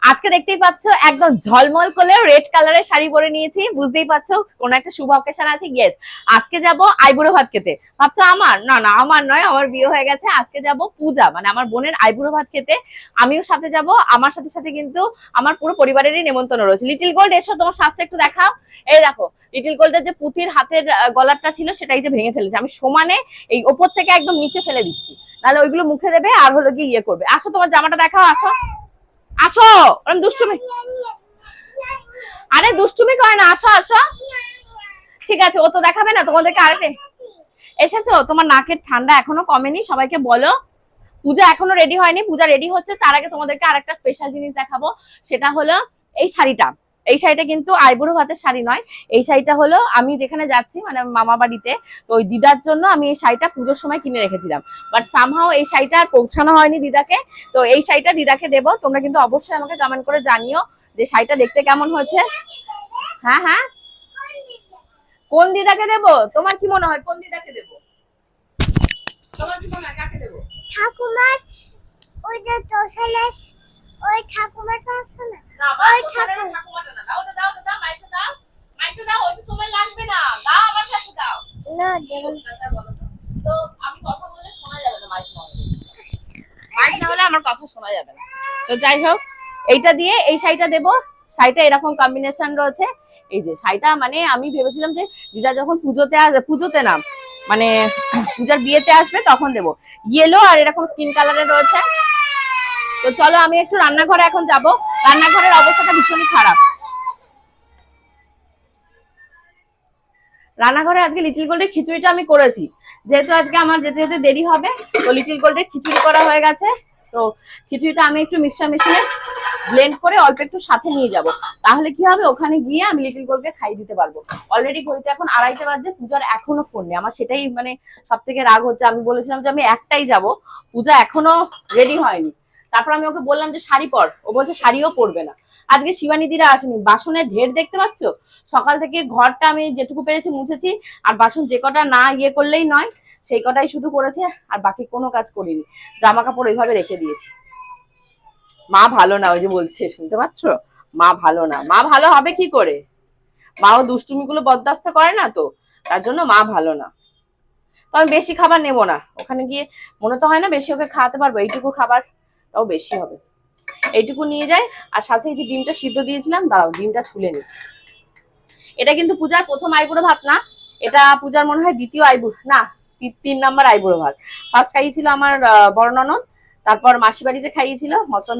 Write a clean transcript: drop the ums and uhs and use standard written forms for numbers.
আজকে দেখতেই পাচ্ছ একদম ঝলমল করে রেড কালারের শাড়ি পরে নিয়েছি, বুঝতেই পারছো কোন একটা শুভ অকেশন আছে। ইয়েস, আজকে যাব আইবুড়ো ভাত খেতে। ভাবছো আমার? না না, আমার নয়, আমার বিয়ে হয়ে গেছে। আজকে যাব পূজা মানে আমার বোনের আইবুড়ো ভাত খেতে। আমিও সাথে যাব, আমার সাথে সাথে কিন্তু আমার পুরো পরিবারেরই নেমন্তন্ন রয়েছে। লিটিল গোল্ড, এসো তোমার শাস্ত্র একটু দেখাও। এই দেখো, লিটিল গোল্ডের যে পুঁতির হাতের গলারটা ছিল সেটাই যে ভেঙে ফেলেছে। আমি সমানে এই ওপর থেকে একদম নিচে ফেলে দিচ্ছি, নাহলে ওইগুলো মুখে দেবে আর হলো কি ইয়ে করবে। আসো, তোমার জামাটা দেখাও, আসো আসো। ওরম দুষ্টুমি, আরে দুষ্টুমি করে না, আসো আসো। ঠিক আছে, ও তো দেখাবে না তোমাদেরকে। আরেকটা এসেছো, তোমার নাকের ঠান্ডা এখনো কমেনি, সবাইকে বলো। পূজা এখনো রেডি হয়নি, পূজা রেডি হচ্ছে। তার আগে তোমাদেরকে আরেকটা স্পেশাল জিনিস দেখাবো, সেটা হলো এই শাড়িটা। এই শাড়িটা কিন্তু আইবুড়ো ভাতের শাড়ি নয়। এই শাড়িটা হলো আমি যেখানে যাচ্ছি মানে মামা বাড়িতে, তো ওই দিদার জন্য আমি এই শাড়িটা পুজোর সময় কিনে রেখেছিলাম। বাট সামহাও এই শাড়িটা আর পৌঁছানো হয়নি দিদাকে। তো এই শাড়িটা দিদাকে দেবো। তোমরা কিন্তু অবশ্যই আমাকে কমেন্ট করে জানিও যে শাড়িটা দেখতে কেমন হয়েছে। হ্যাঁ হ্যাঁ, কোন দিদাকে দেবো? তোমার কি মনে হয় কোন দিদাকে দেবো? তোমার কি মনে হয় কাকে দেবো? ঠাকুমার ওই যে তোষালের ওই ঠাকুমাটা আছে না, ওই ঠাকুমাটা না, দাও ওটা, দাও ওটা, দাও মাইকটা দাও, মাইকটা দাও। ওটা তোমার লাগবে না, দাও আমার কাছে দাও। না দেবো। আচ্ছা বলো তো। তো আমি কথা বললে শোনা যাবে না, মাইক না হলে। মাইক না হলে আমার কথা শোনা যাবে না। তো যাই হোক, এইটা দিয়ে এই শাড়িটা দেবো। শাড়িটা এরকম কম্বিনেশন রয়েছে। এই যে শাড়িটা মানে আমি ভেবেছিলাম যে দিদা যখন পুজোতে না মানে পূজার বিয়েতে আসবে তখন দেবো। ইয়েলো আর এরকম স্কিন কালারের রয়েছে। তো চলো আমি একটু রান্নাঘরে এখন যাব। রান্নাঘরের অবস্থাটা ভীষণই খারাপ। রান্নাঘরে আজকে লিটিল গোল্ডের খিচুড়িটা আমি করেছি, যেহেতু আজকে আমার যেতে যেতে দেরি হবে। তো লিটিল গোল্ডের খিচুড়ি করা হয়ে গেছে। তো খিচুড়িটা আমি একটু মিক্সার মেশিনে ব্লেন্ড করে অল্প একটু সাথে নিয়ে যাব। তাহলে কি হবে, ওখানে গিয়ে আমি লিটিল গোল্ডকে খাইয়ে দিতে পারবো। অলরেডি ঘড়িতে এখন 2:30 বাজে, পূজার এখনো ফোন নেই। আমার সেটাই মানে সব থেকে রাগ হচ্ছে। আমি বলেছিলাম যে আমি একটাই যাব, পূজা এখনো রেডি হয়নি। তারপর আমি ওকে বললাম যে শাড়ি পর, ও বলছে শাড়িও পরবে না। আজকে শিবানীদিরা আসেনি, বাসনের ঢের দেখতে পাচ্ছ। সকাল থেকে ঘরটা আমি যেটুকু পেরেছি মুছেছি, আর বাসন যে কটা না ইয়ে করলেই নয় সেই কটাই শুধু করেছে, আর বাকি কোনো কাজ করিনি। জামা কাপড় ওইভাবে রেখে দিয়েছি। মা ভালো না, ওই যে বলছে, শুনতে পাচ্ছ? মা ভালো না। মা ভালো হবে কি করে? মাও দুষ্টুমি গুলো বরদাস্ত করে না, তো তার জন্য মা ভালো না। তো আমি বেশি খাবার নেবো না, ওখানে গিয়ে মনে তো হয় না বেশি ওকে খাওয়াতে পারবো। এইটুকু খাবার তাও বেশি হবে, এইটুকু নিয়ে যাই। আর সাথে এই যে ডিমটা সিদ্ধ দিয়েছিলাম, দাঁড়াও ডিমটা ছুলে নি। এটা কিন্তু পূজার প্রথম আইবুড়ো ভাত না, এটা পূজার মনে হয় দ্বিতীয় আইবুড়ো না, 3 নাম্বার আইবুড়ো ভাত। ফার্স্ট খাইয়েছিল আমার বড় ননদ, তারপর মাসি বাড়িতে খাইয়েছিল মশলা